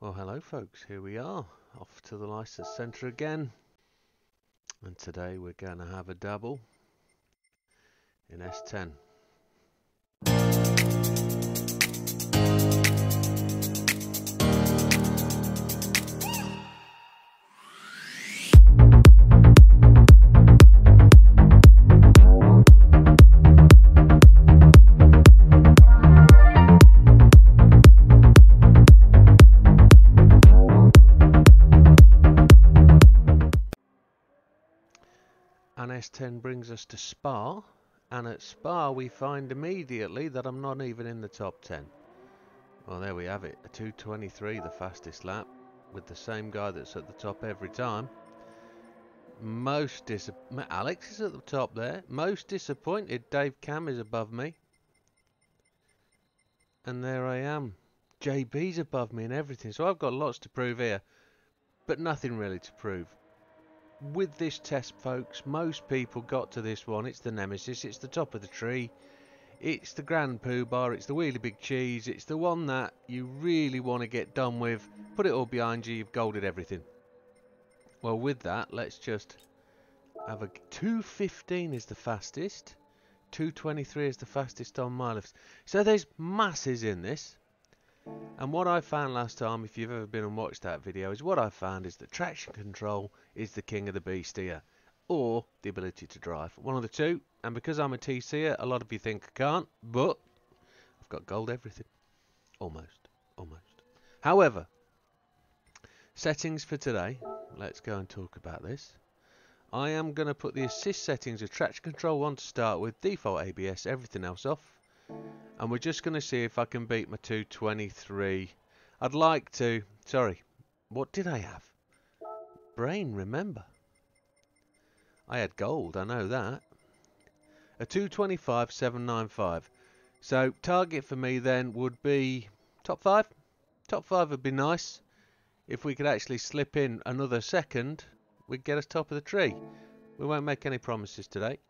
Well, hello folks, here we are, off to the license centre again, and today we're going to have a dabble in S10. And S10 brings us to Spa, and at Spa we find immediately that I'm not even in the top 10. Well, there we have it, a 2:23, the fastest lap, with the same guy that's at the top every time. Alex is at the top there. Most disappointed, Dave Cam is above me. And there I am. JB's above me and everything, so I've got lots to prove here, but nothing really to prove. With this test, folks, most people got to this one. It's the nemesis, it's the top of the tree, it's the Grand Pooh Bar, it's the Wheelie Big Cheese, it's the one that you really want to get done with, put it all behind you, you've golded everything. Well, with that, let's just have a 2:15 is the fastest, 2:23 is the fastest on my list. So there's masses in this. And what I found last time, if you've ever been and watched that video, is what I found is that traction control is the king of the beast here, or the ability to drive. One of the two, and because I'm a TCer, a lot of you think I can't, but I've got gold everything. Almost. However, settings for today, let's go and talk about this. I am going to put the assist settings of traction control on to start with, default ABS, everything else off. And we're just going to see if I can beat my 2:23. I'd like to... Sorry, what did I have? Brain, remember. I had gold, I know that. A 2:25.795. So, target for me then would be top 5. Top 5 would be nice. If we could actually slip in another second, we'd get us top of the tree. We won't make any promises today.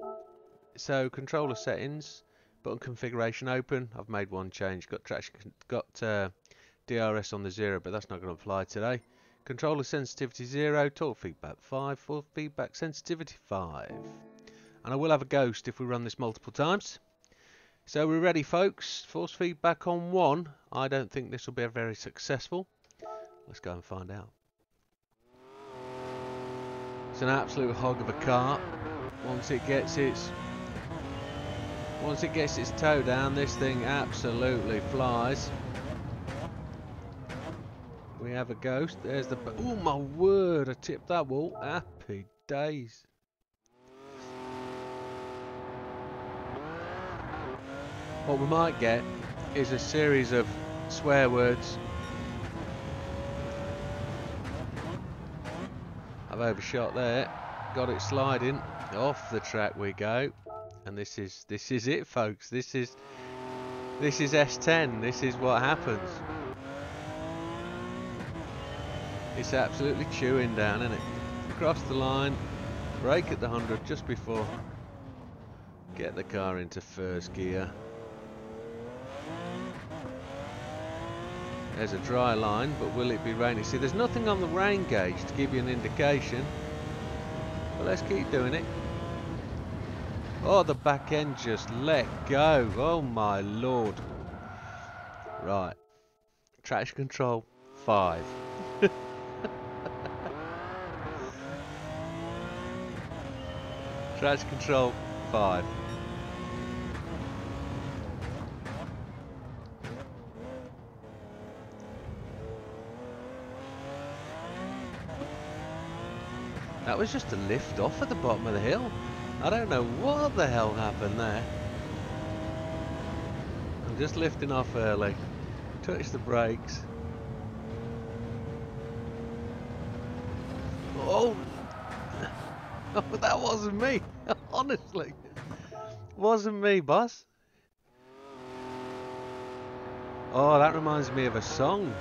So, controller settings... Button configuration open. I've made one change. Got DRS on the 0, but that's not going to apply today. Controller sensitivity 0. Torque feedback 5. Force feedback sensitivity 5. And I will have a ghost if we run this multiple times. So we're ready, folks. Force feedback on 1. I don't think this will be very successful. Let's go and find out. It's an absolute hog of a car. Once it gets its toe down, this thing absolutely flies. We have a ghost. There's the... Oh my word, I tipped that wall. Happy days. What we might get is a series of swear words. I've overshot there. Got it sliding. Off the track we go. And this is it, folks. This is S10. This is what happens. It's absolutely chewing down, isn't it? Across the line, brake at the 100 just before. Get the car into first gear. There's a dry line, but will it be raining? See, there's nothing on the rain gauge to give you an indication. But let's keep doing it. Oh, the back end just let go. Oh my lord. Right. Traction control 5. Traction control 5. That was just a lift off at the bottom of the hill. I don't know what the hell happened there. I'm just lifting off early. Touch the brakes. Oh! Oh, that wasn't me. Honestly. Wasn't me, boss. Oh, that reminds me of a song.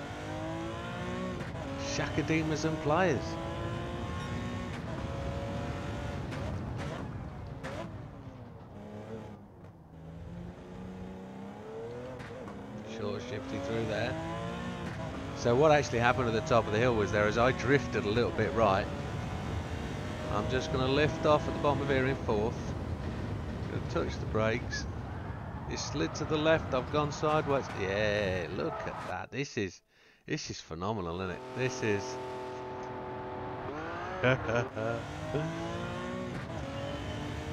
Shakademas and Pliers. Short shifty through there. So what actually happened at the top of the hill was there, as I drifted a little bit right, I'm just going to lift off at the bottom of here in fourth. Going to touch the brakes. It slid to the left. I've gone sideways. Yeah, look at that. This is phenomenal, isn't it? This is.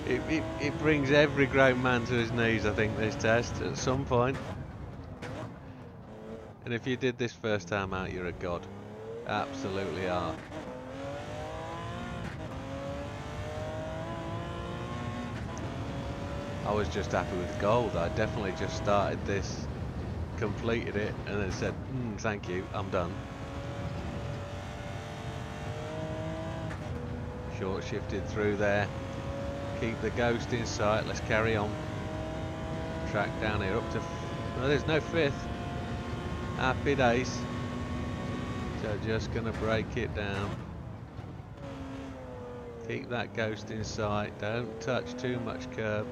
It brings every grown man to his knees, I think, this test at some point. And if you did this first time out, you're a god. Absolutely are. I was just happy with gold. I definitely just started this, completed it, and then said, thank you, I'm done. Short shifted through there. Keep the ghost in sight. Let's carry on. Track down here up to... well, there's no fifth. Happy days. So just going to break it down. Keep that ghost in sight. Don't touch too much curb.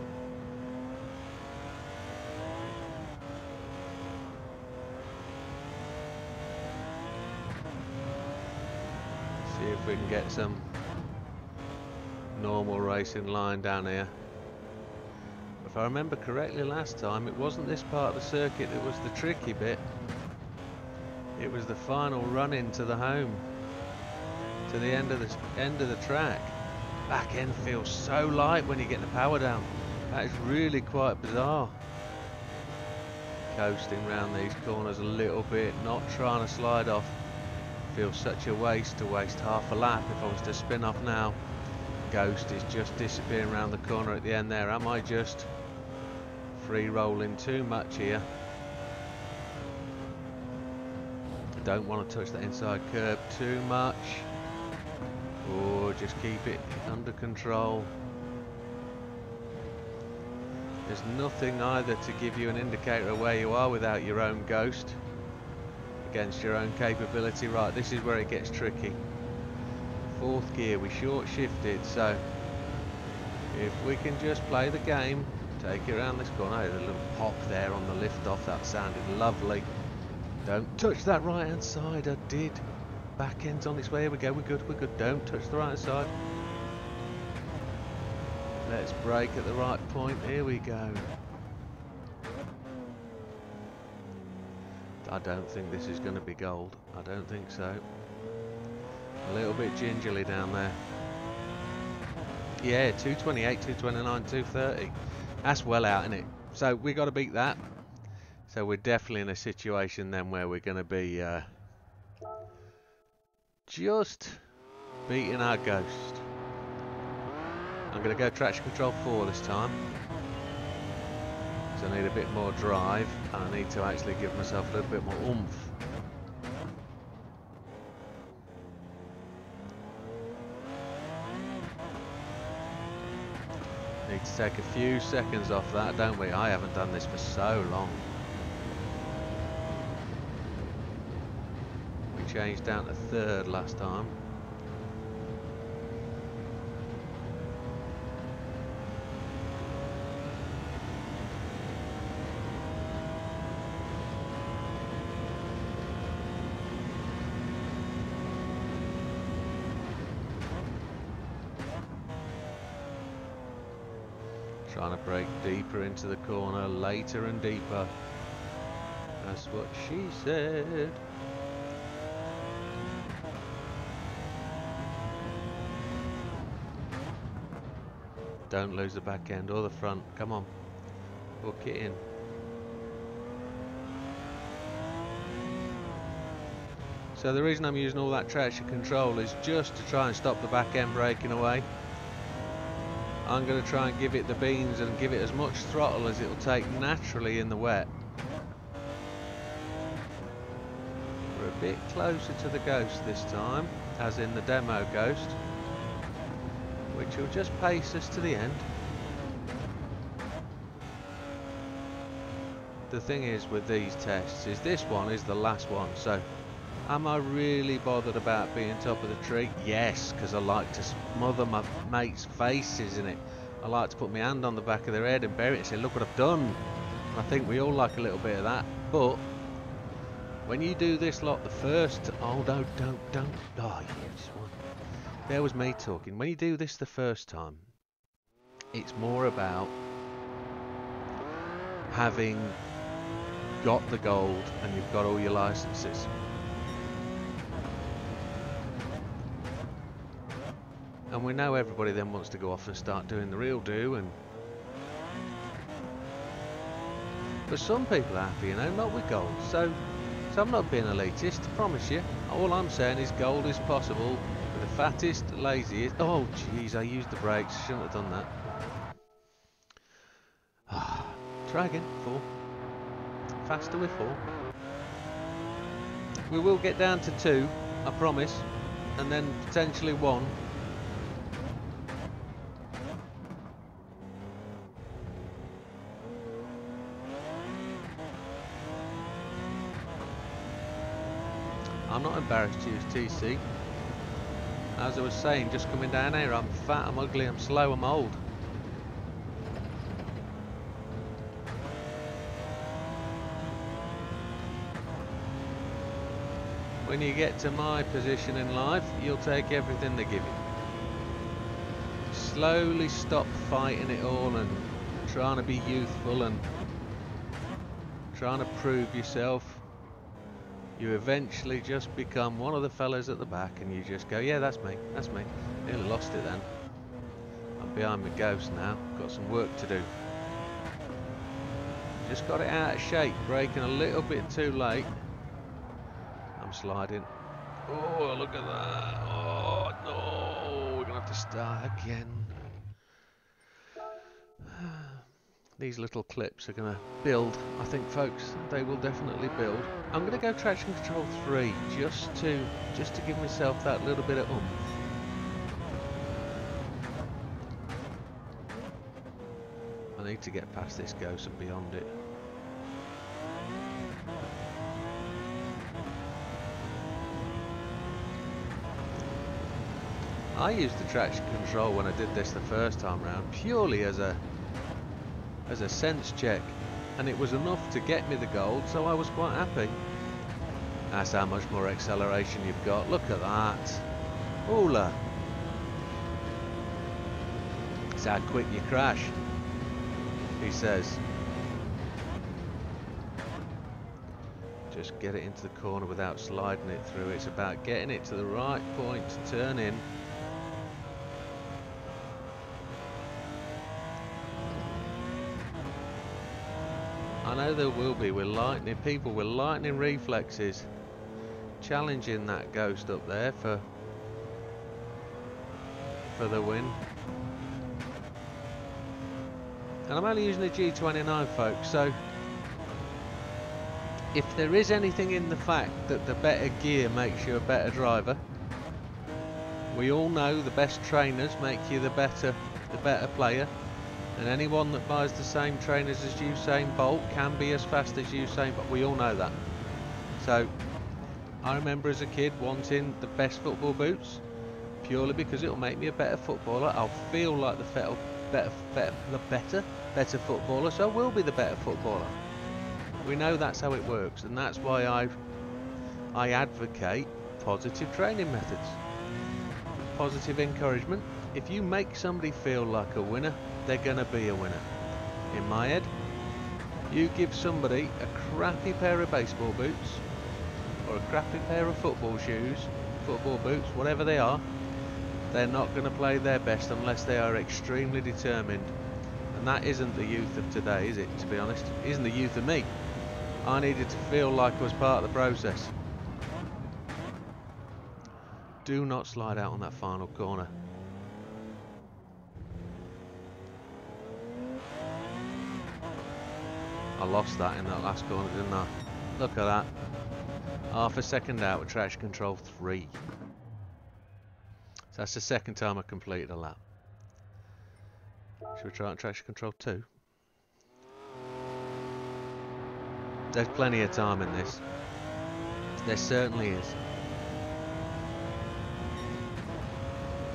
See if we can get some normal racing line down here. If I remember correctly last time, it wasn't this part of the circuit that was the tricky bit. It was the final run into the home, to the end of the track. Back end feels so light when you get the power down. That is really quite bizarre. Coasting round these corners a little bit, not trying to slide off. Feels such a waste to waste half a lap if I was to spin off now. Ghost is just disappearing around the corner at the end there. Am I just free rolling too much here? I don't want to touch that inside curb too much. Or just keep it under control. There's nothing either to give you an indicator of where you are without your own ghost against your own capability. Right, this is where it gets tricky. Fourth gear, we short shifted, so if we can just play the game, take it around this corner. There's a little pop there on the lift off, that sounded lovely. Don't touch that right hand side. I did. Back end's on its way. Here we go, we're good, we're good. Don't touch the right hand side. Let's brake at the right point. Here we go. I don't think this is going to be gold. I don't think so. A little bit gingerly down there. Yeah, 228, 229, 230. That's well out, isn't it? So we got to beat that. So we're definitely in a situation then where we're going to be just beating our ghost. I'm going to go traction control 4 this time. So I need a bit more drive. And I need to actually give myself a little bit more oomph. Need to take a few seconds off that, don't we? I haven't done this for so long. We changed down to third last time. Trying to break deeper into the corner, later and deeper. That's what she said. Don't lose the back end or the front. Come on. Hook it in. So the reason I'm using all that traction control is just to try and stop the back end breaking away. I'm going to try and give it the beans and give it as much throttle as it'll take naturally in the wet. We're a bit closer to the ghost this time, as in the demo ghost, which will just pace us to the end. The thing is with these tests is this one is the last one, so am I really bothered about being top of the tree? Yes, because I like to smother my mates' faces in it. I like to put my hand on the back of their head and bury it and say, look what I've done. And I think we all like a little bit of that. But When you do this lot the first... Oh, no, don't. Oh, yeah, just one. There was me talking. When you do this the first time, it's more about having got the gold and you've got all your licenses. And we know everybody then wants to go off and start doing the real do, and but some people are happy, you know, not with gold. So I'm not being elitist, I promise you. All I'm saying is gold is possible with the fattest, laziest... Oh, jeez, I used the brakes. Shouldn't have done that. Try again. 4. Faster with 4. We will get down to 2, I promise. And then potentially 1. I'm not embarrassed to use TC. As I was saying, just coming down here, I'm fat, I'm ugly, I'm slow, I'm old. When you get to my position in life, you'll take everything they give you. Slowly stop fighting it all and trying to be youthful and trying to prove yourself. You eventually just become one of the fellas at the back and you just go, yeah, that's me, that's me. Nearly lost it then. I'm behind my ghost now, got some work to do. Just got it out of shape, braking a little bit too late. I'm sliding. Oh, look at that. Oh, no, we're going to have to start again. These little clips are going to build, I think, folks. They will definitely build. I'm going to go traction control 3 just to give myself that little bit of oomph. I need to get past this ghost and beyond it. I used the traction control when I did this the first time round purely as a sense check, and it was enough to get me the gold, so I was quite happy. That's how much more acceleration you've got. Look at that. Oola. It's how quick you crash, he says. Just get it into the corner without sliding it through. It's about getting it to the right point to turn in. I know there will be people with lightning reflexes challenging that ghost up there for the win. And I'm only using the G29, folks, so if there is anything in the fact that the better gear makes you a better driver, we all know the best trainers make you the better player. And anyone that buys the same trainers as Usain Bolt can be as fast as Usain Bolt. We all know that. So, I remember as a kid wanting the best football boots, purely because it will make me a better footballer. I'll feel like the better footballer, so I will be the better footballer. We know that's how it works, and that's why I advocate positive training methods. Positive encouragement. If you make somebody feel like a winner, they're going to be a winner. In my head, you give somebody a crappy pair of baseball boots or a crappy pair of football shoes, football boots, whatever they are, they're not going to play their best unless they are extremely determined. And that isn't the youth of today, is it, to be honest? It isn't the youth of me. I needed to feel like I was part of the process. Do not slide out on that final corner. I lost that in that last corner, didn't I? Look at that. Half a second out with traction control 3. So that's the second time I completed a lap. Should we try on traction control 2? There's plenty of time in this. There certainly is.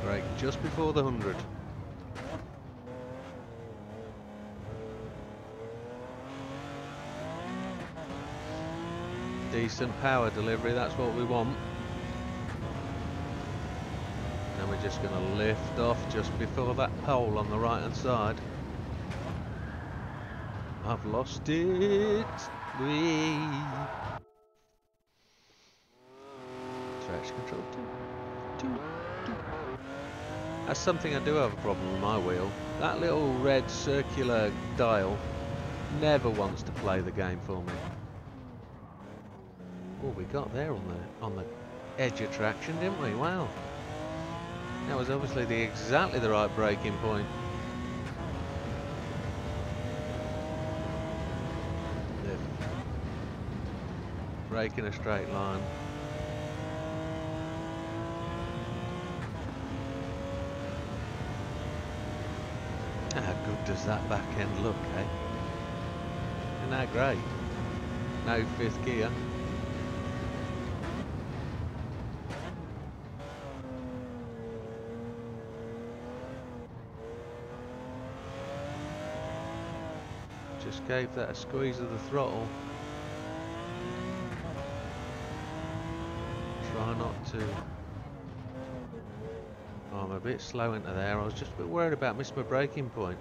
Brake just before the 100. Decent power delivery, that's what we want. And we're just going to lift off just before that pole on the right hand side. I've lost it. Whee. Traction control 2. That's something I do have a problem with my wheel. That little red circular dial never wants to play the game for me. Oh, we got there on the edge of traction, didn't we? Wow. That was obviously exactly the right braking point. Brake in a straight line. How good does that back end look, eh? Isn't that great? No fifth gear. Just gave that a squeeze of the throttle. Try not to... Oh, I'm a bit slow into there. I was just a bit worried about missing my braking point,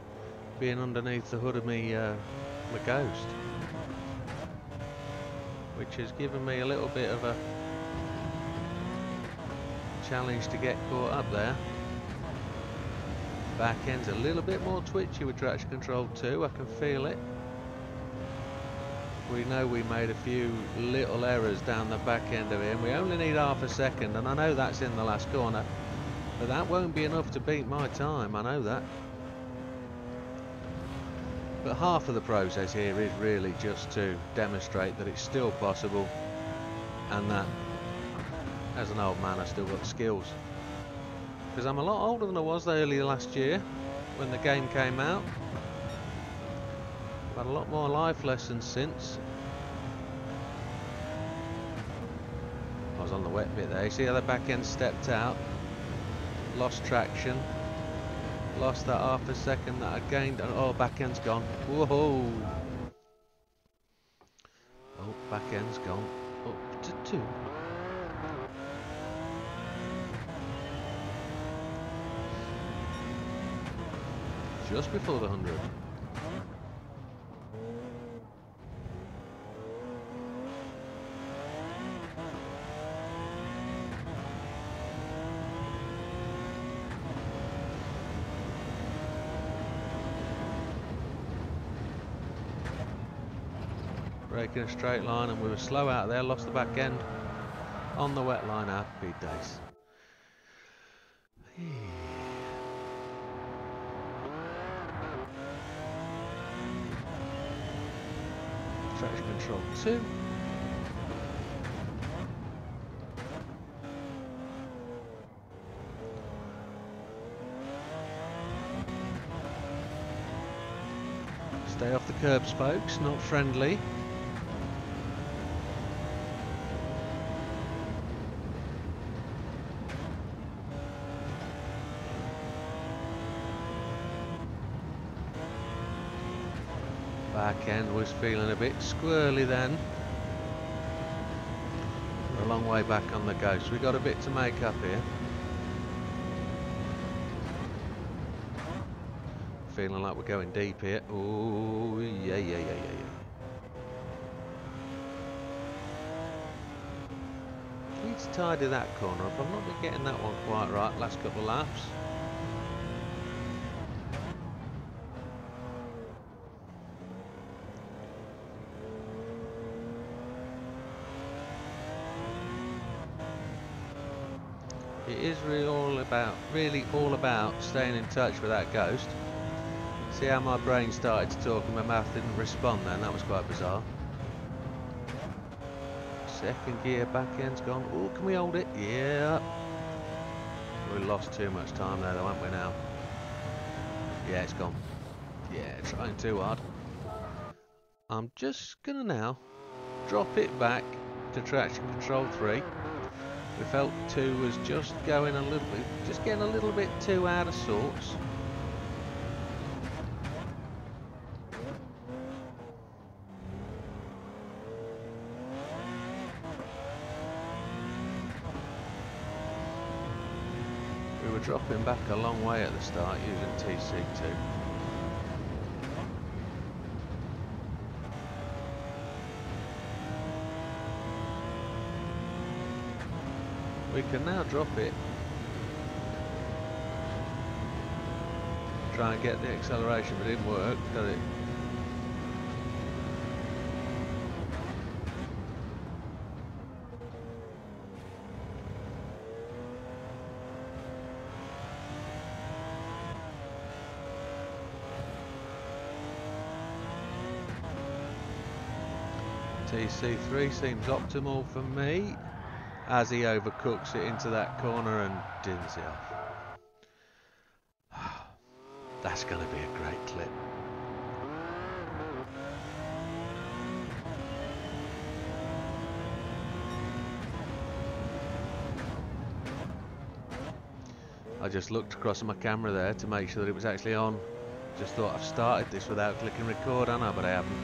being underneath the hood of me, my Ghost, which has given me a little bit of a challenge to get caught up there. Back end's a little bit more twitchy with traction control 2, I can feel it. We know we made a few little errors down the back end of it, and we only need half a second, and I know that's in the last corner, but that won't be enough to beat my time, I know that. But half of the process here is really just to demonstrate that it's still possible, and that as an old man I've still got the skills. Because I'm a lot older than I was earlier last year when the game came out. I've had a lot more life lessons since. I was on the wet bit there. You see how the back end stepped out? Lost traction. Lost that half a second that I gained. Oh, back end's gone. Whoa! Oh, back end's gone. Up to 2. Just before the 100. Braking a straight line, and we were slow out there, lost the back end on the wet line. Happy days. Traction control 2. Stay off the curbs, folks, not friendly. Back end was feeling a bit squirrely then. We're a long way back on the Ghost. We've got a bit to make up here. Feeling like we're going deep here. Oh, yeah. Need to tidy that corner up. I've not been getting that one quite right last couple of laps. It is really all about staying in touch with that Ghost. See how my brain started to talk and my mouth didn't respond then? That was quite bizarre. Second gear, back end's gone. Oh, can we hold it? Yeah. We lost too much time there though, haven't we now? Yeah, it's gone. Yeah, trying too hard. I'm just gonna now drop it back to traction control 3. We felt 2 was just going a little bit, just getting a little bit too out of sorts. we're dropping back a long way at the start using TC2. We can now drop it. Try and get the acceleration, but it didn't work, did it? TC3 seems optimal for me as he overcooks it into that corner and dins it off. That's going to be a great clip. I just looked across at my camera there to make sure that it was actually on. Just thought I've started this without clicking record, I know, but I haven't.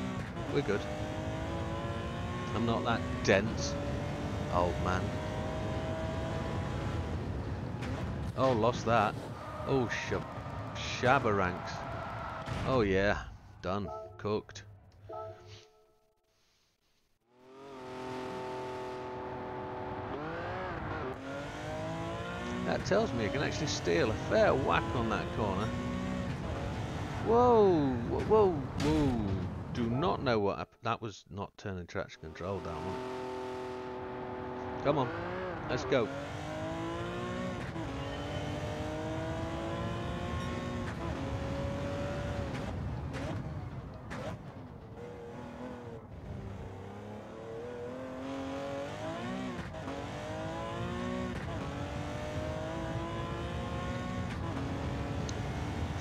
We're good. I'm not that dense, old man. Oh, lost that. Oh, shabba-ranks. Oh yeah, done, cooked. That tells me you can actually steal a fair whack on that corner. Whoa, whoa, whoa. Do not know what happened. That was not turning traction control down, was it? Come on, let's go.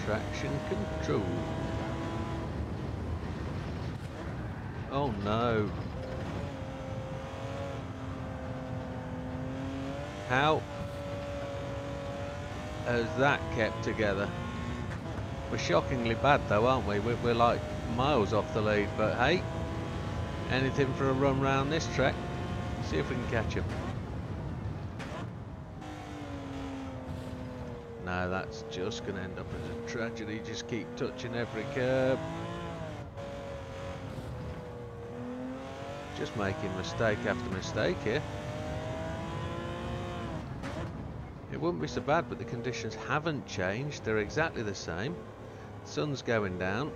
Traction control. Oh no. How has that kept together? We're shockingly bad though, aren't we? We're like miles off the lead, but hey, anything for a run round this track. See if we can catch him. No, that's just going to end up as a tragedy. Just keep touching every curb. Just making mistake after mistake here. It wouldn't be so bad, but the conditions haven't changed. They're exactly the same. Sun's going down.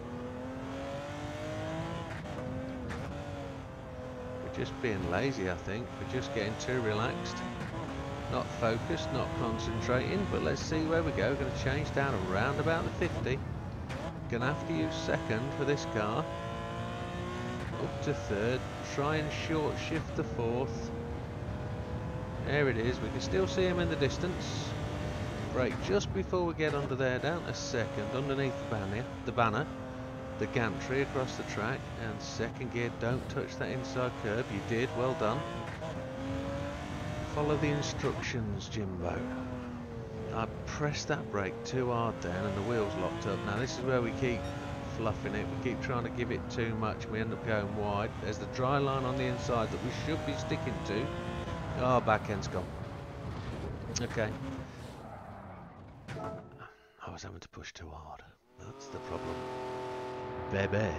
We're just being lazy, I think. We're just getting too relaxed. Not focused, not concentrating, but let's see where we go. Going to change down around about the 50. Going to have to use second for this car. Up to third. Try and short shift the fourth. There it is. We can still see him in the distance. Brake just before we get under there, down to second, underneath the banner. The gantry across the track, and second gear. Don't touch that inside curb. You did. Well done. Follow the instructions, Jimbo. I pressed that brake too hard then and the wheels locked up. Now this is where we keep fluffing it. We keep trying to give it too much. We end up going wide. There's the dry line on the inside that we should be sticking to. Oh, back end's gone. Okay. I was having to push too hard. That's the problem. Baby. There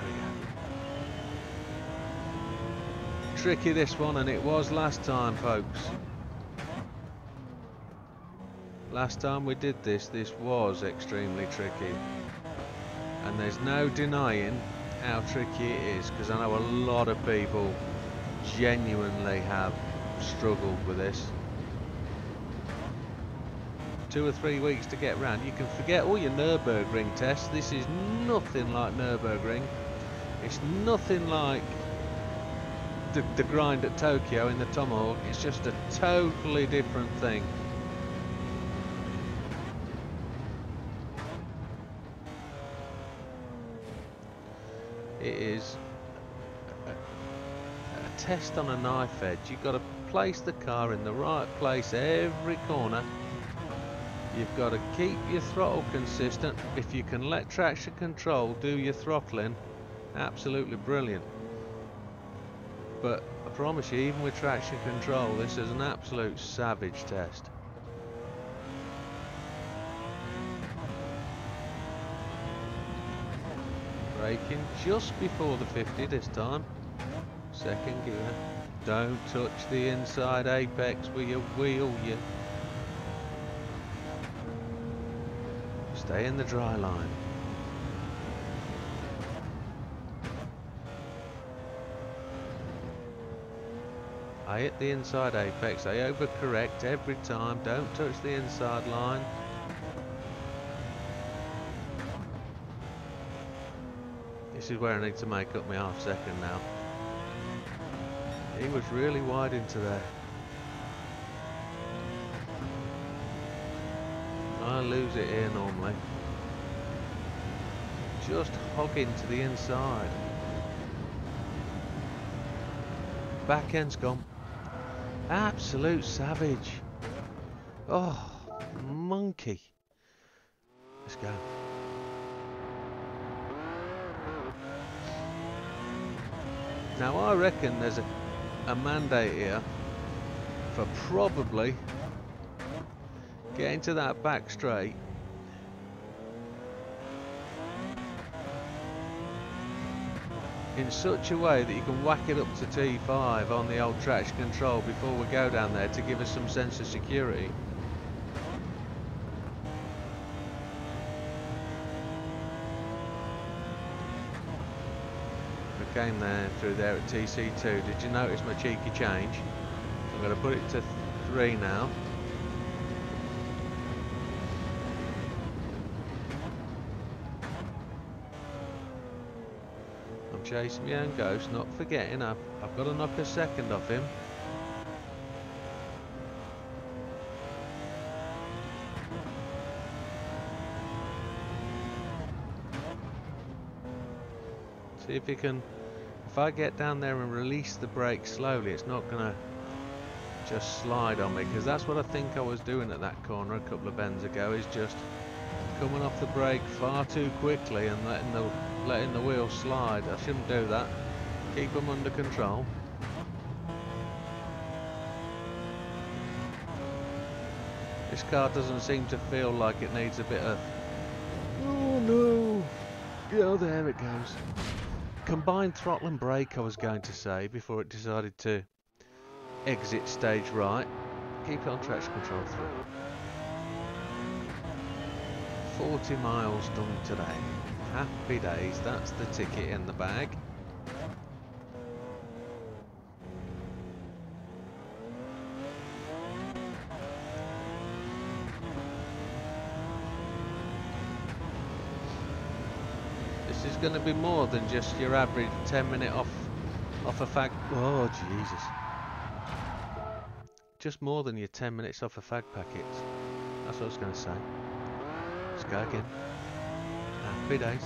we go. Tricky this one, and it was last time, folks. Last time we did this was extremely tricky, and there's no denying how tricky it is, because I know a lot of people genuinely have struggled with this. 2 or 3 weeks to get round. You can forget all your Nürburgring tests. This is nothing like Nürburgring. It's nothing like the grind at Tokyo in the Tomahawk. It's just a totally different thing. It is a test on a knife edge. You've got to place the car in the right place every corner. You've got to keep your throttle consistent. If you can let traction control do your throttling, absolutely brilliant. But I promise you, even with traction control, this is an absolute savage test. Braking just before the 50 this time. Second gear. Don't touch the inside apex with your wheel, you. Stay in the dry line. I hit the inside apex, I overcorrect every time, don't touch the inside line. This is where I need to make up my half second now. He was really wide into there. I lose it here normally. Just hogging to the inside. Back end's gone. Absolute savage. Oh, monkey. Let's go. Now I reckon there's a mandate here for probably getting to that back straight. In such a way that you can whack it up to T5 on the old traction control before we go down there to give us some sense of security. We came there through there at TC2. Did you notice my cheeky change? I'm going to put it to 3 now. Chasing my own ghost, not forgetting I've got to knock a second off him. See if you can, if I get down there and release the brake slowly, it's not going to just slide on me, because that's what I think I was doing at that corner a couple of bends ago, is just coming off the brake far too quickly and letting the wheel slide. I shouldn't do that. Keep them under control. This car doesn't seem to feel like it needs a bit of... Oh no! Yeah, there it goes. Combined throttle and brake, I was going to say, before it decided to exit stage right. Keep it on traction control through. 40 miles done today. Happy days, that's the ticket in the bag. This is going to be more than just your average 10-minute off a fag. Oh Jesus! Just more than your 10 minutes off a fag packet. That's what I was going to say. Let's go again. Happy days.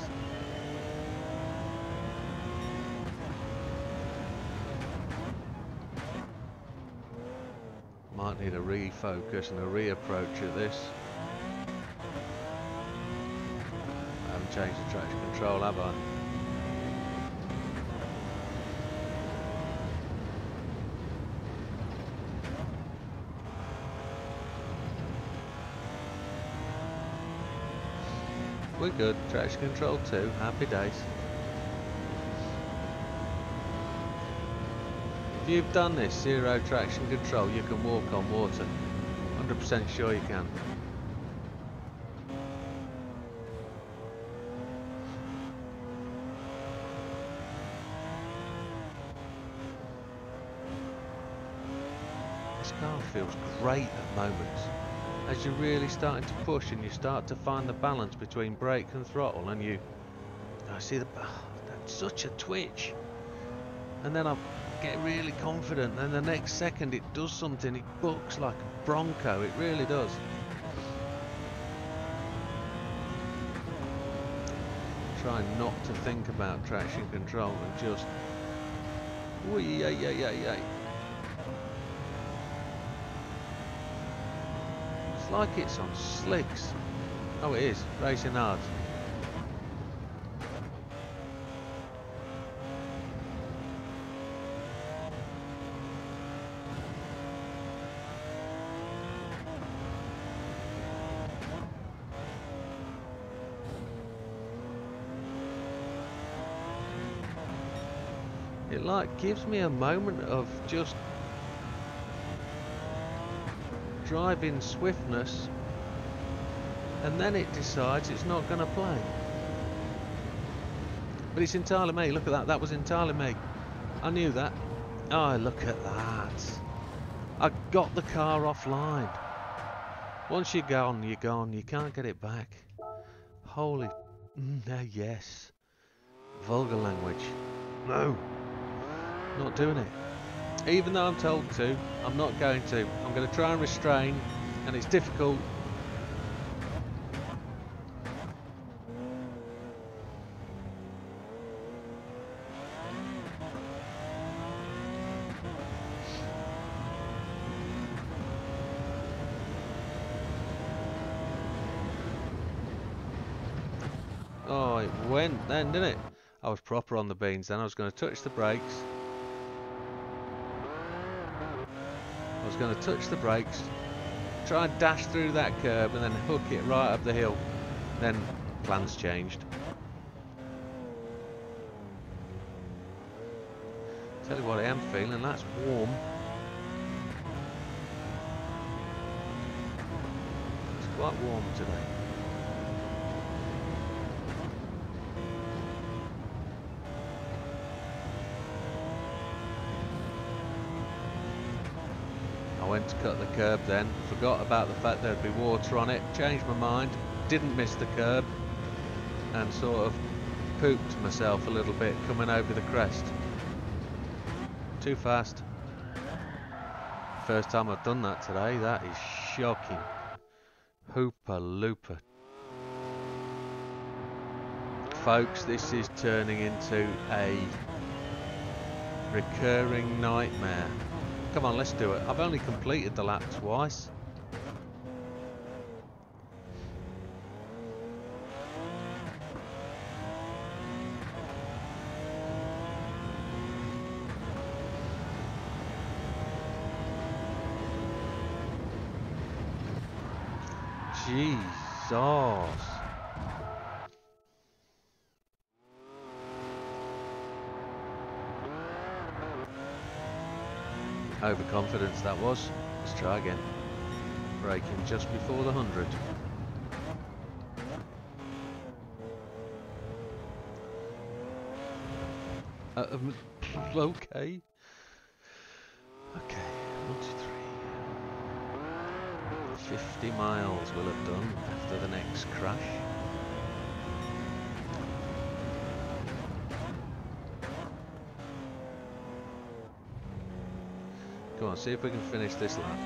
Might need a refocus and a reapproach at this. I haven't changed the traction control, have I? We're good. Traction control 2. Happy days. If you've done this, 0 traction control, you can walk on water. 100% sure you can. This car feels great at moments. As you're really starting to push and you start to find the balance between brake and throttle, and I see that's such a twitch, and then I get really confident, and the next second it does something, it bucks like a bronco, it really does. Try not to think about traction control and just yay. Like it's on slicks. Oh, it is racing hard. It like gives me a moment of just driving swiftness, and then it decides it's not going to play. But it's entirely me. Look at that. That was entirely me. I knew that. Oh, look at that. I got the car offline. Once you're gone, you're gone. You can't get it back. Holy... yes. Vulgar language. No. Not doing it. Even though I'm told to, I'm not going to. I'm going to try and restrain, and it's difficult. Oh, it went then, didn't it? I was proper on the beans then. I was going to touch the brakes. I was going to touch the brakes, try and dash through that curb and then hook it right up the hill. Then plans changed. Tell you what I am feeling, that's warm. It's quite warm today. I went to cut the curb then, forgot about the fact there'd be water on it, changed my mind, didn't miss the curb, and sort of pooped myself a little bit coming over the crest. Too fast. First time I've done that today, that is shocking. Hooper looper. Folks, this is turning into a recurring nightmare. Come on, let's do it. I've only completed the lap twice. Jesus. Overconfidence that was. Let's try again. Braking just before the 100. Okay. Okay, 1, 2, 3. 50 miles we'll have done after the next crash. Come on, see if we can finish this lap.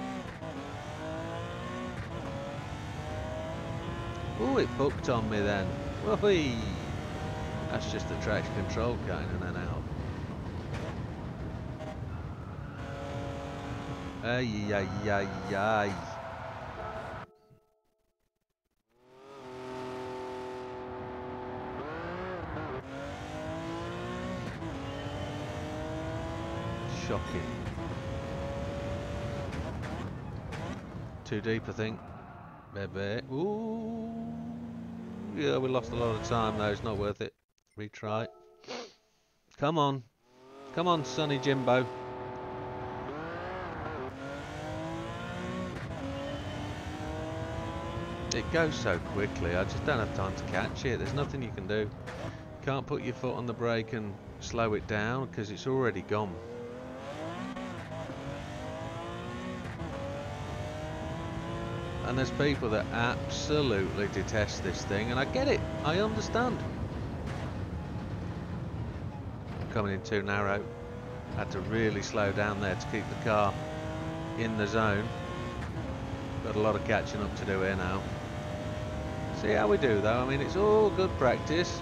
Oh, it booked on me then. Whee! That's just the traction control going in and out. Ay, ay, ay, ay. Shocking. Too deep, I think. Baby. Ooh. Yeah, we lost a lot of time though. It's not worth it. Retry. Come on. Come on, Sonny Jimbo. It goes so quickly. I just don't have time to catch it. There's nothing you can do. Can't put your foot on the brake and slow it down because it's already gone. And there's people that absolutely detest this thing, and I get it, I understand. Coming in too narrow. Had to really slow down there to keep the car in the zone. Got a lot of catching up to do here now. See how we do though, I mean it's all good practice.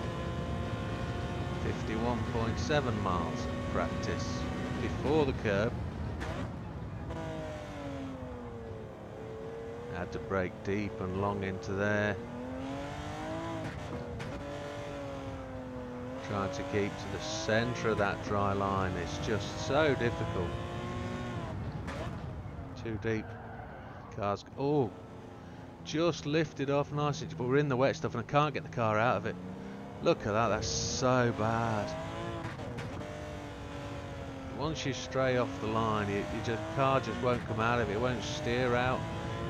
51.7 miles of practice before the curb. Had to brake deep and long into there. Trying to keep to the centre of that dry line is just so difficult. Too deep. Cars, oh, just lifted off nicely, but we're in the wet stuff and I can't get the car out of it. Look at that, that's so bad. once you stray off the line, car just won't come out of it. It won't steer out.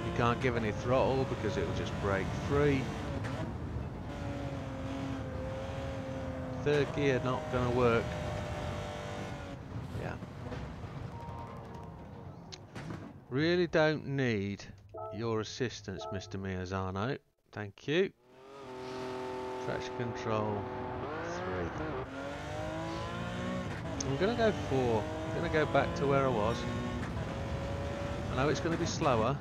You can't give any throttle because it will just break free. Third gear not going to work. Yeah. Really don't need your assistance, Mr. Miazano. Thank you. Traction control 3. I'm going to go 4. I'm going to go back to where I was. I know it's going to be slower,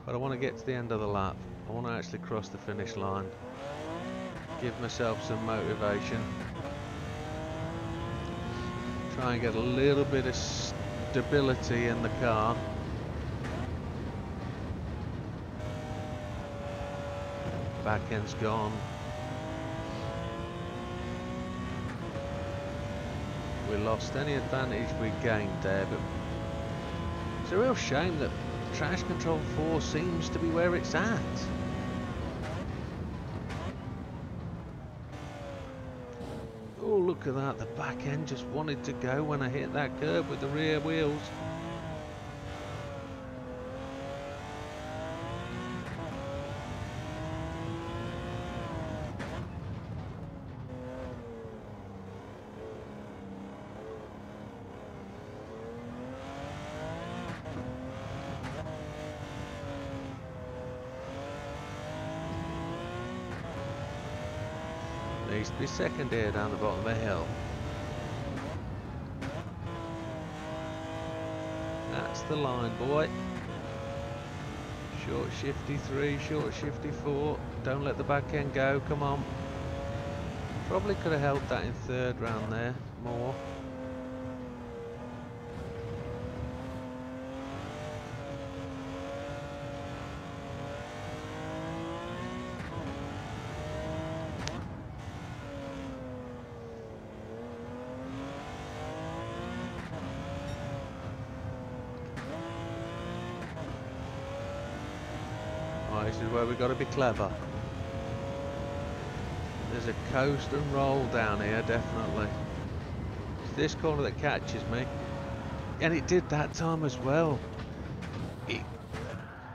but I want to get to the end of the lap. I want to actually cross the finish line. Give myself some motivation. Try and get a little bit of stability in the car. Back end's gone. We lost any advantage we gained there, but it's a real shame that traction control 4 seems to be where it's at. Oh, look at that, the back end just wanted to go when I hit that curb with the rear wheels. Needs to be second here down the bottom of the hill. That's the line, boy. Short shifty 3, short shifty 4. Don't let the back end go, come on. Probably could have held that in third round there more. This is where we've got to be clever. There's a coast and roll down here, definitely. It's this corner that catches me. And it did that time as well.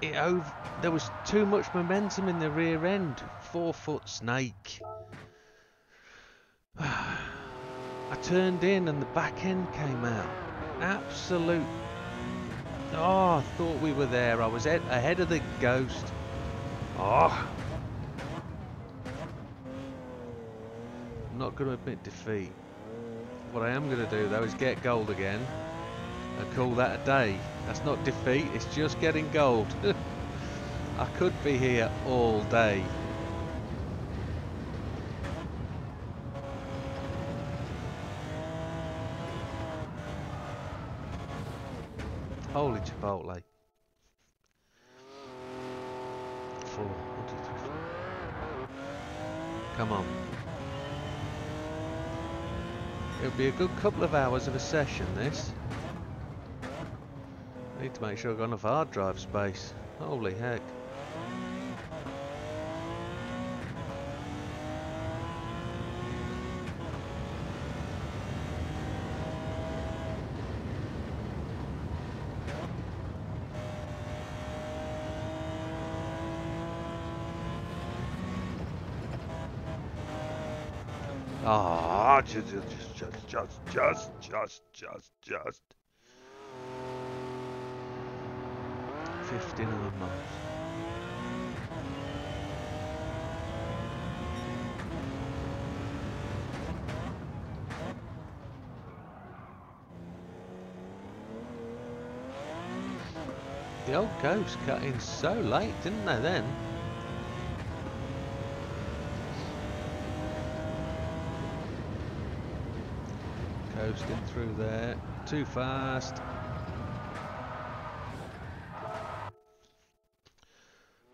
There was too much momentum in the rear end. 4-foot snake. I turned in and the back end came out. Absolute. Oh, I thought we were there. I was ahead of the ghost. Oh. I'm not going to admit defeat. What I am going to do though is get gold again and call that a day. That's not defeat, it's just getting gold. I could be here all day. Holy Chipotle. 4, 1, 2, 3, 4. Come on. It'll be a good couple of hours of a session, this. I need to make sure I've got enough hard drive space. Holy heck. Ah, just 59 miles. The old Ghost cut in so late, didn't they then? Coasting through there, too fast.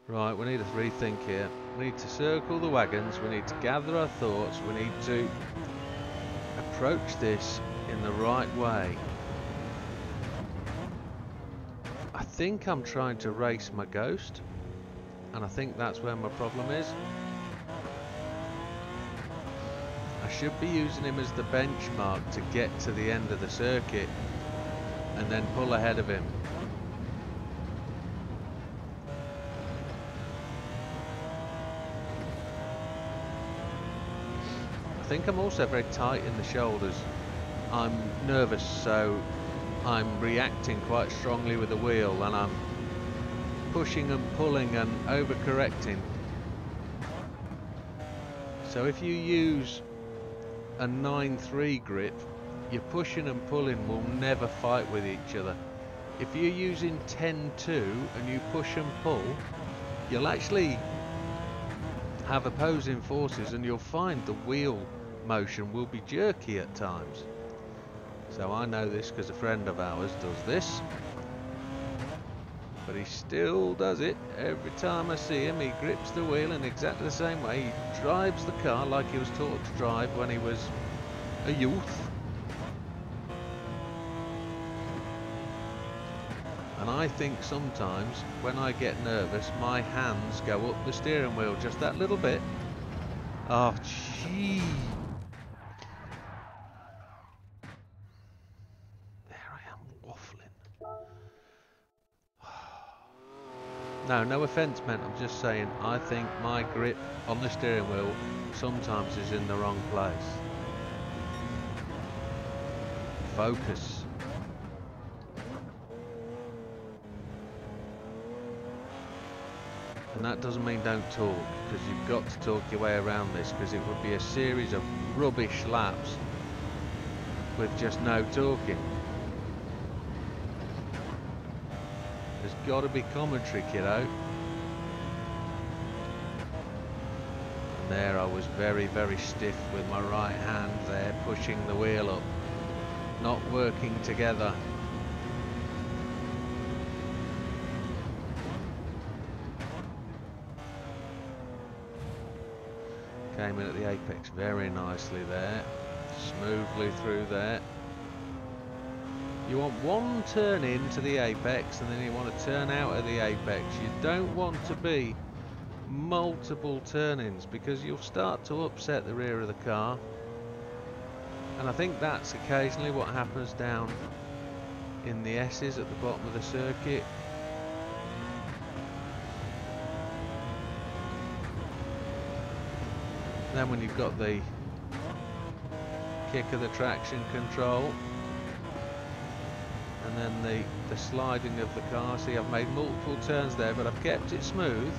Right, we need to rethink here. We need to circle the wagons, we need to gather our thoughts, we need to approach this in the right way. I think I'm trying to race my Ghost, and I think that's where my problem is. I should be using him as the benchmark to get to the end of the circuit and then pull ahead of him. I think I'm also very tight in the shoulders. I'm nervous, so I'm reacting quite strongly with the wheel, and I'm pushing and pulling and overcorrecting. So if you use a 9.3 grip, your pushing and pulling will never fight with each other. If you're using 10.2 and you push and pull, you'll actually have opposing forces, and you'll find the wheel motion will be jerky at times. So I know this because a friend of ours does this, but he still does it. Every time I see him, he grips the wheel in exactly the same way. He drives the car like he was taught to drive when he was a youth. And I think sometimes when I get nervous, my hands go up the steering wheel just that little bit. Oh, gee. No offence meant, I'm just saying, I think my grip on the steering wheel sometimes is in the wrong place. Focus. And that doesn't mean don't talk, because you've got to talk your way around this, because it would be a series of rubbish laps with just no talking. There's got to be commentary, kiddo. And there I was very, very stiff with my right hand there, pushing the wheel up, not working together. Came in at the apex very nicely there, smoothly through there. You want one turn into the apex, and then you want to turn out of the apex. You don't want to be multiple turn-ins, because you'll start to upset the rear of the car. And I think that's occasionally what happens down in the S's at the bottom of the circuit. Then when you've got the kick of the traction control, and then the sliding of the car. See, I've made multiple turns there, but I've kept it smooth.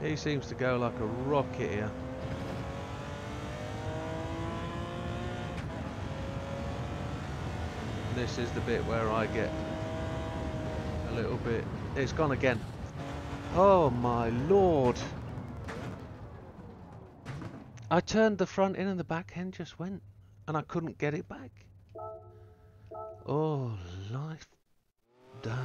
He seems to go like a rocket here. This is the bit where I get a little bit... It's gone again. Oh my lord. I turned the front in and the back end just went, and I couldn't get it back. Oh, life damn.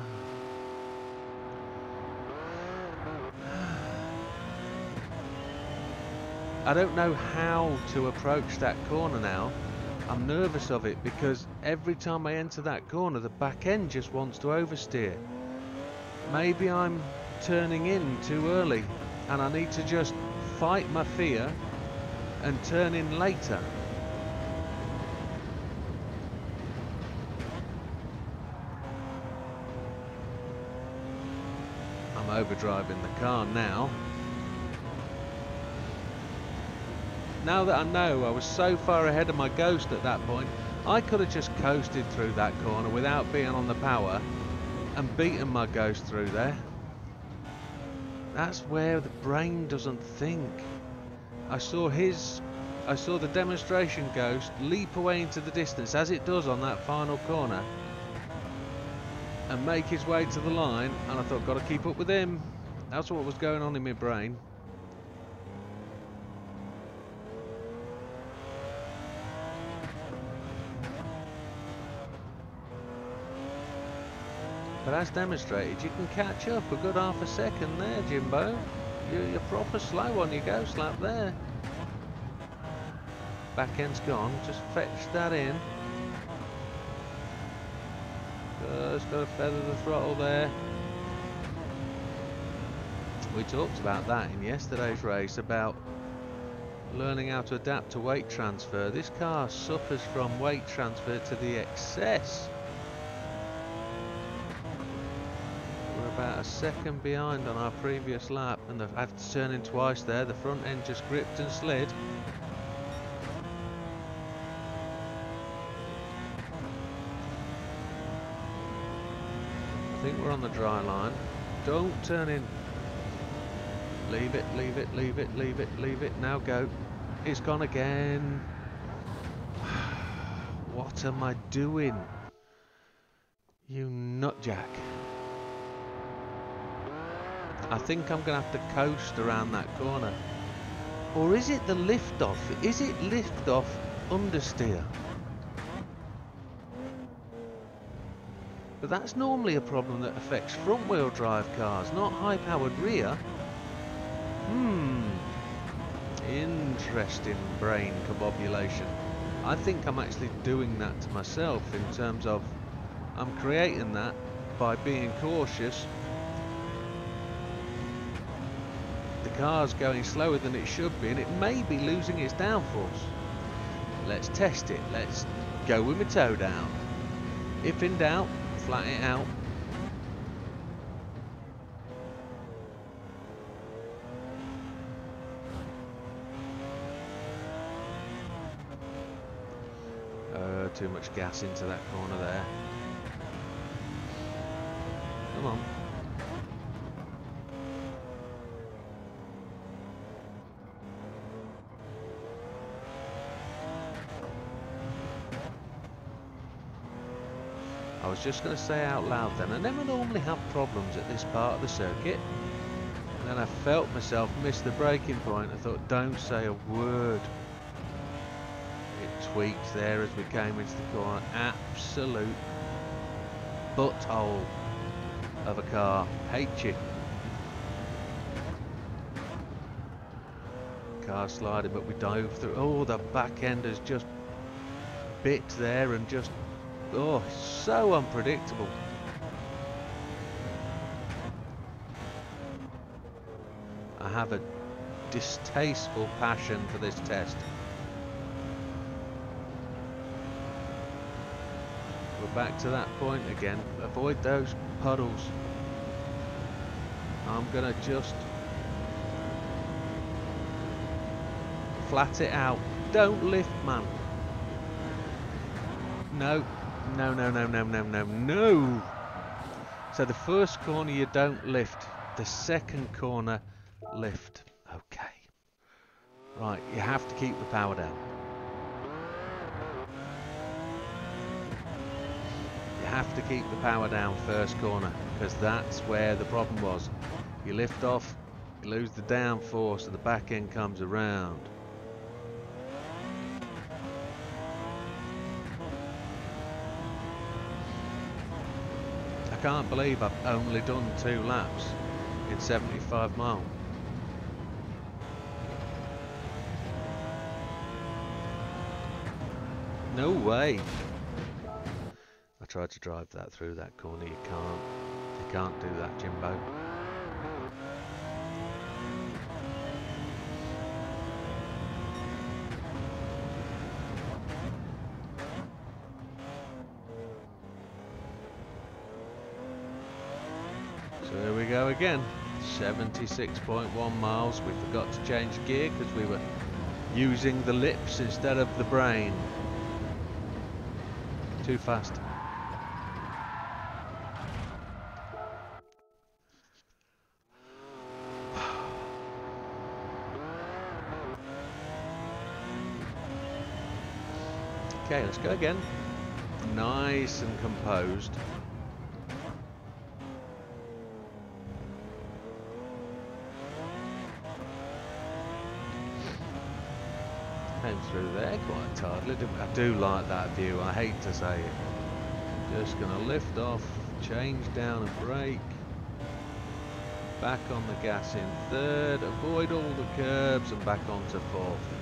I don't know how to approach that corner now. I'm nervous of it, because every time I enter that corner, the back end just wants to oversteer. Maybe I'm turning in too early, and I need to just fight my fear and turn in later. I'm overdriving the car now. Now that I know I was so far ahead of my ghost at that point, I could have just coasted through that corner without being on the power and beaten my ghost through there. That's where the brain doesn't think. I saw the demonstration ghost leap away into the distance, as it does on that final corner, and make his way to the line, and I thought, got to keep up with him. That's what was going on in my brain. But as demonstrated, you can catch up a good half a second there, Jimbo. You're proper slow on your ghost lap there. Back end's gone, just fetch that in. Just got to feather the throttle there. We talked about that in yesterday's race, about learning how to adapt to weight transfer. This car suffers from weight transfer to the excess. We're about a second behind on our previous lap, and I had to turn in twice there. The front end just gripped and slid. I think we're on the dry line. Don't turn in. Leave it, leave it, leave it, leave it, leave it. Now go. It's gone again. What am I doing? You nutjack. I think I'm going to have to coast around that corner. Or is it the lift off? Is it lift off understeer? But that's normally a problem that affects front wheel drive cars, not high powered rear. Interesting brain combobulation. I think I'm actually doing that to myself, in terms of I'm creating that by being cautious. The car's going slower than it should be, and it may be losing its downforce. Let's test it. Let's go with my toe down. If in doubt, flatten it out. Too much gas into that corner there. Come on. I was just going to say out loud then, I never normally have problems at this part of the circuit. And then I felt myself miss the braking point. I thought, don't say a word. Tweaked there as we came into the corner. Absolute butthole of a car. Hate you. Car sliding, but we dove through. Oh, the back end has just bit there and just, oh, so unpredictable. I have a distasteful passion for this test. We're back to that point again. Avoid those puddles. I'm gonna just flat it out. Don't lift, man. No, no, no, no, no, no, no, no. So the first corner you don't lift. The second corner, lift. Okay. Right, you have to keep the power down. Have to keep the power down first corner, because that's where the problem was. You lift off, you lose the downforce, and the back end comes around. I can't believe I've only done 2 laps in 75 miles. No way. I tried to drive that through that corner. You can't do that, Jimbo. So here we go again. 76.1 miles. We forgot to change gear because we were using the lips instead of the brain. Too fast. Okay, let's go again. Nice and composed. Came through there quite tightly. I do like that view, I hate to say it. Just gonna lift off, change down and brake. Back on the gas in third, avoid all the curbs and back onto fourth.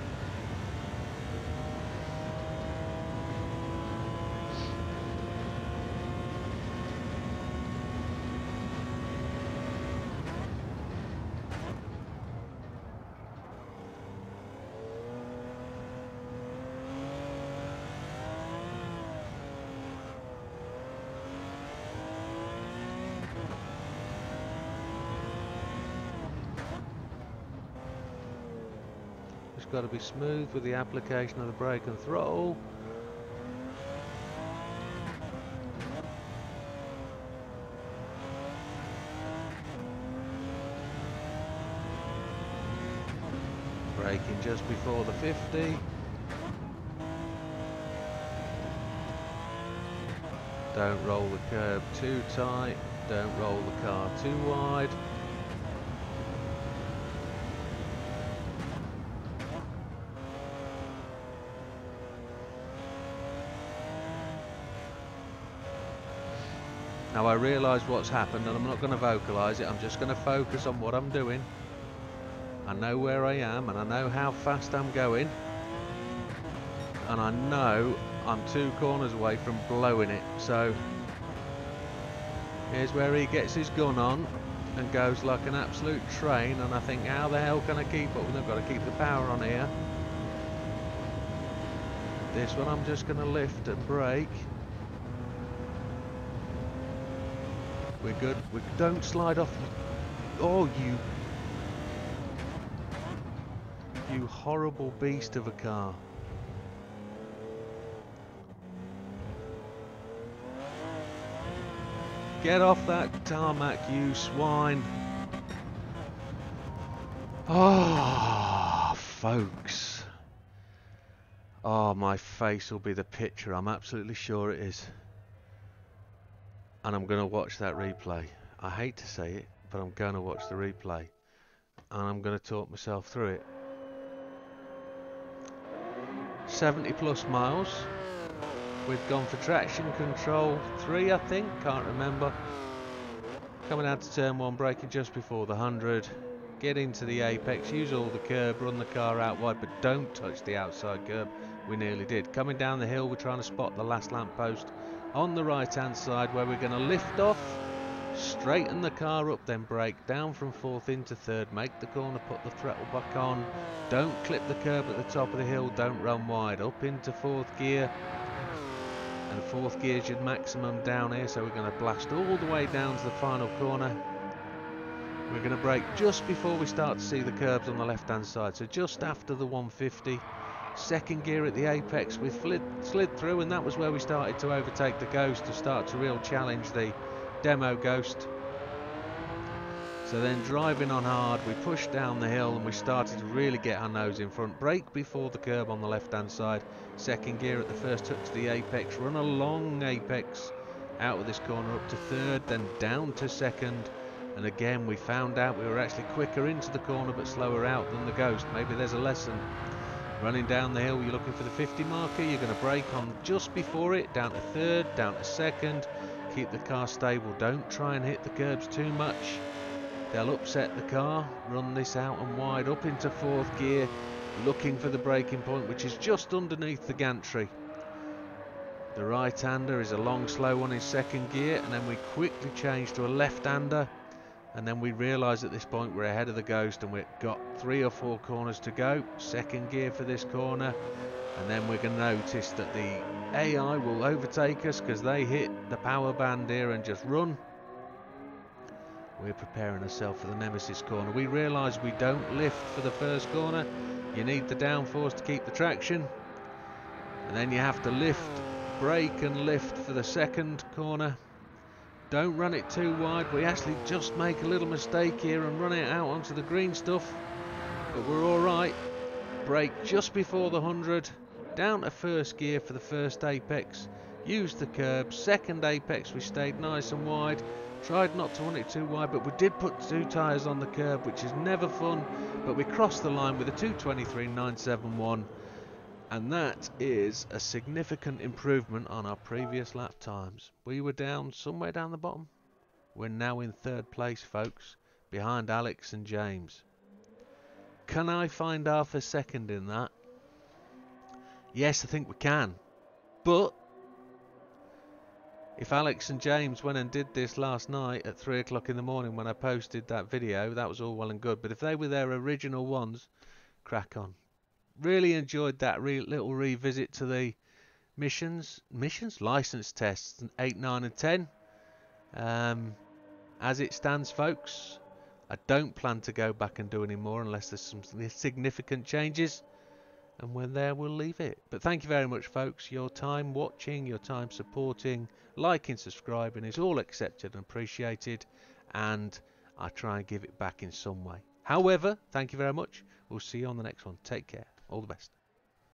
Got to be smooth with the application of the brake and throttle. Braking just before the 50. Don't roll the curb too tight. Don't roll the car too wide. Now I realise what's happened and I'm not going to vocalise it, I'm just going to focus on what I'm doing. I know where I am and I know how fast I'm going. And I know I'm 2 corners away from blowing it. So here's where he gets his gun on and goes like an absolute train, and I think, how the hell can I keep up? We've got to keep the power on here. This one I'm just going to lift and brake. We're good. We don't slide off. Oh, you horrible beast of a car. Get off that tarmac, you swine. Oh, folks. Oh, my face will be the picture. I'm absolutely sure it is. And I'm going to watch that replay. I hate to say it, but I'm going to watch the replay. And I'm going to talk myself through it. 70 plus miles. We've gone for traction control 3, I think. Can't remember. Coming out to turn 1, braking just before the 100. Get into the apex, use all the curb, run the car out wide, but don't touch the outside curb. We nearly did. Coming down the hill, we're trying to spot the last lamppost on the right hand side, where we're going to lift off, straighten the car up, then brake down from 4th into 3rd, make the corner, put the throttle back on, don't clip the curb at the top of the hill, don't run wide, up into 4th gear, and 4th gear is your maximum down here, so we're going to blast all the way down to the final corner. We're going to brake just before we start to see the curbs on the left hand side, so just after the 150. 2nd gear at the apex, we slid through, and that was where we started to overtake the Ghost, to start to real challenge the demo Ghost. So then driving on hard, we pushed down the hill and we started to really get our nose in front. Brake before the curb on the left hand side, 2nd gear at the first touch to the apex, run a long apex out of this corner up to 3rd, then down to 2nd, and again we found out we were actually quicker into the corner but slower out than the Ghost. Maybe there's a lesson. Running down the hill, you're looking for the 50 marker, you're going to brake on just before it, down to 3rd, down to 2nd, keep the car stable, don't try and hit the curbs too much, they'll upset the car. Run this out and wide, up into 4th gear, looking for the braking point, which is just underneath the gantry. The right-hander is a long slow one in 2nd gear, and then we quickly change to a left-hander. And then we realise at this point we're ahead of the Ghost, and we've got 3 or 4 corners to go. 2nd gear for this corner, and then we're going to notice that the AI will overtake us because they hit the power band here and just run. We're preparing ourselves for the Nemesis corner. We realise we don't lift for the first corner. You need the downforce to keep the traction, and then you have to lift, brake and lift for the 2nd corner. Don't run it too wide. We actually just make a little mistake here and run it out onto the green stuff, but we're alright. Brake just before the 100, down to 1st gear for the first apex, use the curb. 2nd apex we stayed nice and wide, tried not to run it too wide, but we did put 2 tyres on the curb, which is never fun, but we crossed the line with a 223.971. And that is a significant improvement on our previous lap times. We were down somewhere down the bottom. We're now in 3rd place, folks, behind Alex and James. Can I find Arthur second in that? Yes, I think we can. But if Alex and James went and did this last night at 3 o'clock in the morning when I posted that video, that was all well and good. But if they were their original ones, crack on. Really enjoyed that little revisit to the missions, license tests 8, 9 and 10. As it stands, folks, I don't plan to go back and do any more unless there's some significant changes, and when there we'll leave it. But thank you very much, folks. Your time watching, your time supporting, liking, subscribing is all accepted and appreciated, and I try and give it back in some way. However, thank you very much. We'll see you on the next one. Take care. All the best.